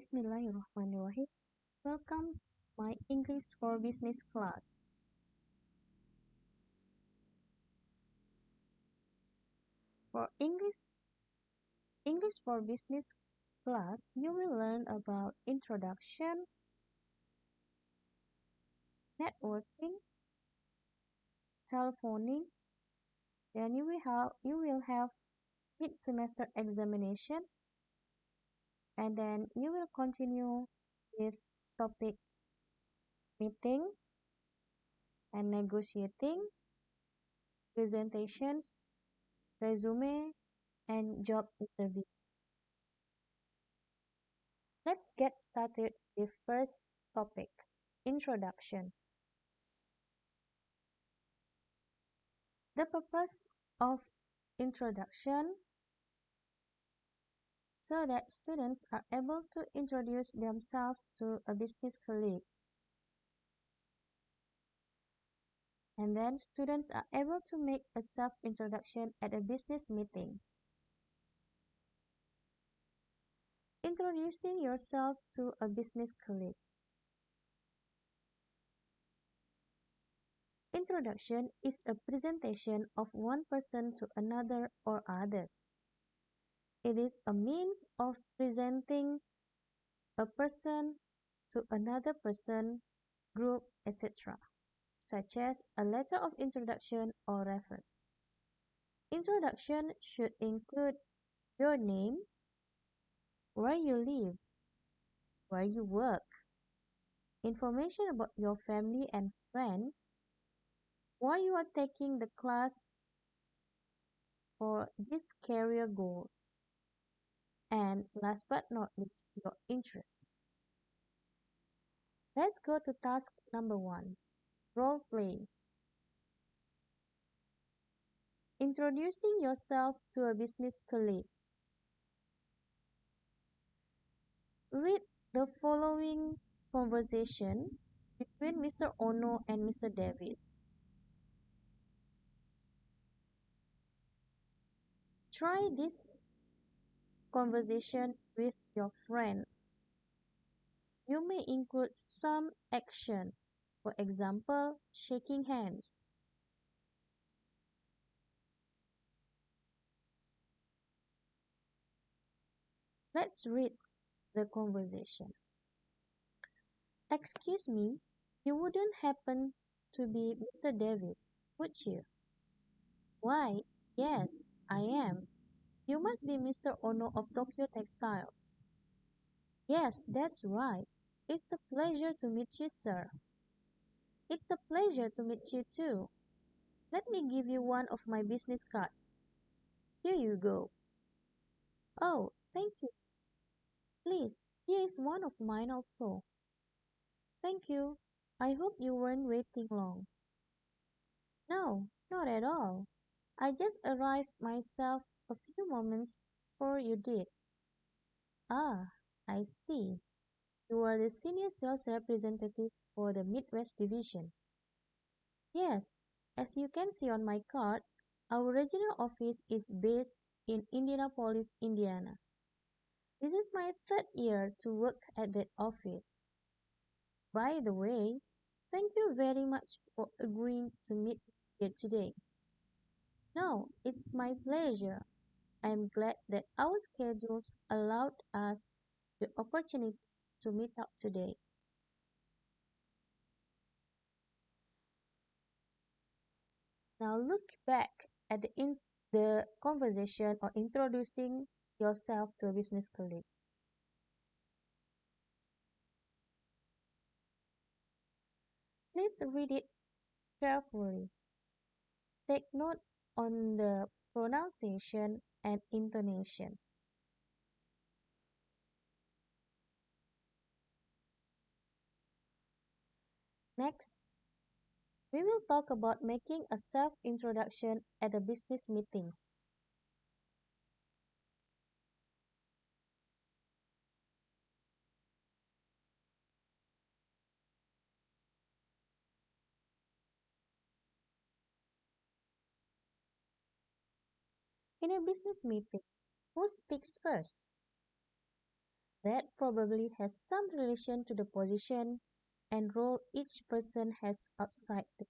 Bismillahirrahmanirrahim. Welcome to my English for Business class. For English for Business class, you will learn about introduction, networking, telephoning. Then you will have mid-semester examination, and then you will continue with topic meeting and negotiating, presentations, resume, and job interview. Let's get started with first topic, introduction. The purpose of introduction so that students are able to introduce themselves to a business colleague. And then students are able to make a self-introduction at a business meeting. Introducing yourself to a business colleague. Introduction is a presentation of one person to another or others. It is a means of presenting a person to another person, group, etc., such as a letter of introduction or reference. Introduction should include your name, where you live, where you work, information about your family and friends, why you are taking the class for these career goals, and last but not least, your interests. Let's go to task number 1, role play. Introducing yourself to a business colleague. Read the following conversation between Mr. Ono and Mr. Davis. Try this conversation with your friend. You may include some action, for example, shaking hands. Let's read the conversation. Excuse me, you wouldn't happen to be Mr. Davis, would you? Why, yes, I am. You must be Mr. Ono of Tokyo Textiles. Yes, that's right. It's a pleasure to meet you, sir. It's a pleasure to meet you too. Let me give you one of my business cards. Here you go. Oh, thank you. Please, here is one of mine also. Thank you. I hope you weren't waiting long. No, not at all. I just arrived myself a few moments before you did. Ah, I see. You are the senior sales representative for the Midwest Division. Yes, as you can see on my card, our regional office is based in Indianapolis, Indiana. This is my third year to work at that office. By the way, thank you very much for agreeing to meet here today. No, it's my pleasure. I am glad that our schedules allowed us the opportunity to meet up today. Now look back at the conversation or introducing yourself to a business colleague. Please read it carefully. Take note on the pronunciation and intonation. Next, we will talk about making a self-introduction at a business meeting. In a business meeting, who speaks first? That probably has some relation to the position and role each person has outside the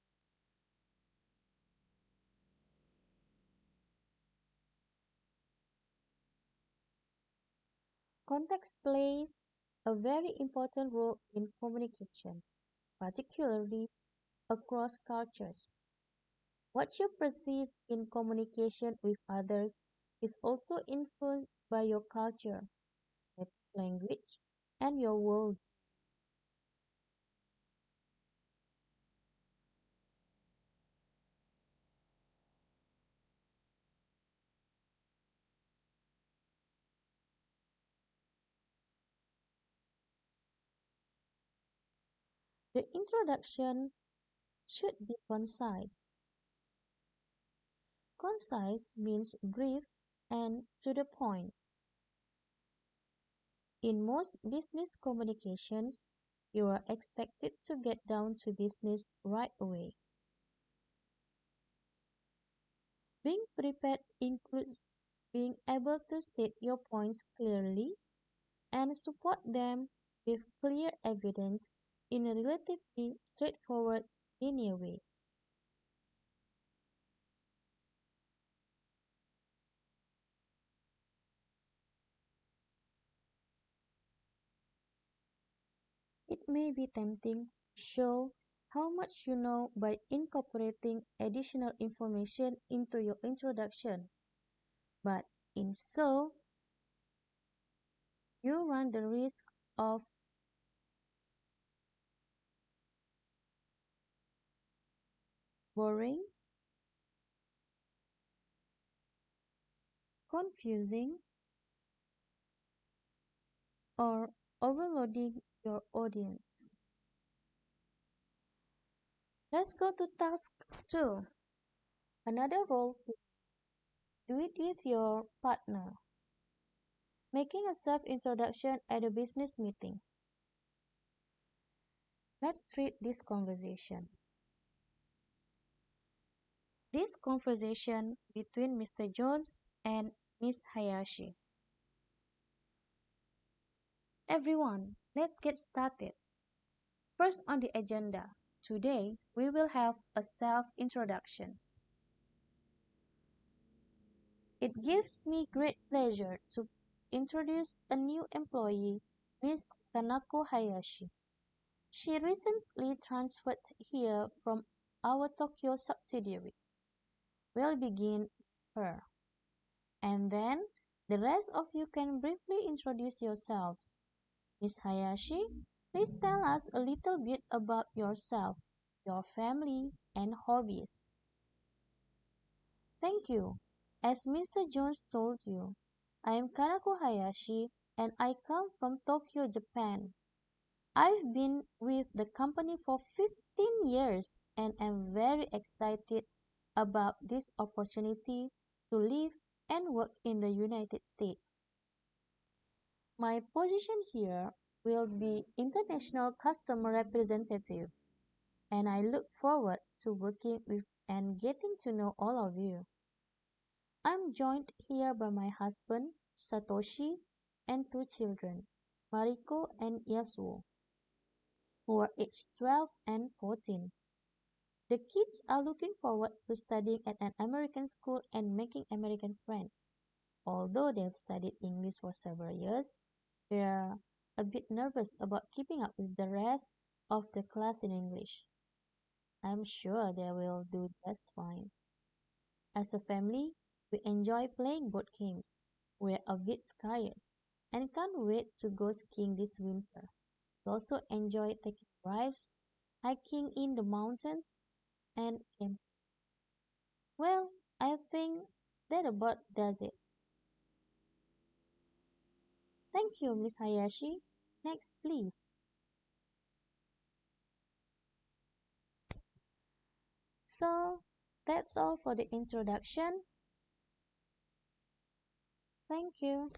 context plays a very important role in communication, particularly across cultures. What you perceive in communication with others is also influenced by your culture, native language, and your world. The introduction should be concise. Concise means brief and to the point. In most business communications, you are expected to get down to business right away. Being prepared includes being able to state your points clearly and support them with clear evidence in a relatively straightforward, linear way. It may be tempting to show how much you know by incorporating additional information into your introduction, but in so, you run the risk of boring, confusing, or overloading your audience. Let's go to task 2. Another role to do it with your partner. Making a self introduction at a business meeting. Let's read this conversation. This conversation between Mr. Jones and Miss Hayashi. Everyone, let's get started. First on the agenda, today we will have a self introduction. It gives me great pleasure to introduce a new employee, Miss Kanako Hayashi. She recently transferred here from our Tokyo subsidiary. We'll begin with her. And then the rest of you can briefly introduce yourselves. Miss Hayashi, please tell us a little bit about yourself, your family, and hobbies. Thank you. As Mr. Jones told you, I am Kanako Hayashi and I come from Tokyo, Japan. I've been with the company for 15 years and am very excited about this opportunity to live and work in the United States. My position here will be International Customer Representative, and I look forward to working with and getting to know all of you. I'm joined here by my husband, Satoshi, and two children, Mariko and Yasuo, who are aged 12 and 14. The kids are looking forward to studying at an American school and making American friends. Although they've studied English for several years, they are a bit nervous about keeping up with the rest of the class in English. I'm sure they will do just fine. As a family, we enjoy playing board games. We're avid skiers and can't wait to go skiing this winter. We also enjoy taking drives, hiking in the mountains, and camping. Well, I think that about does it. Thank you, Miss Hayashi. Next, please. So, that's all for the introduction. Thank you.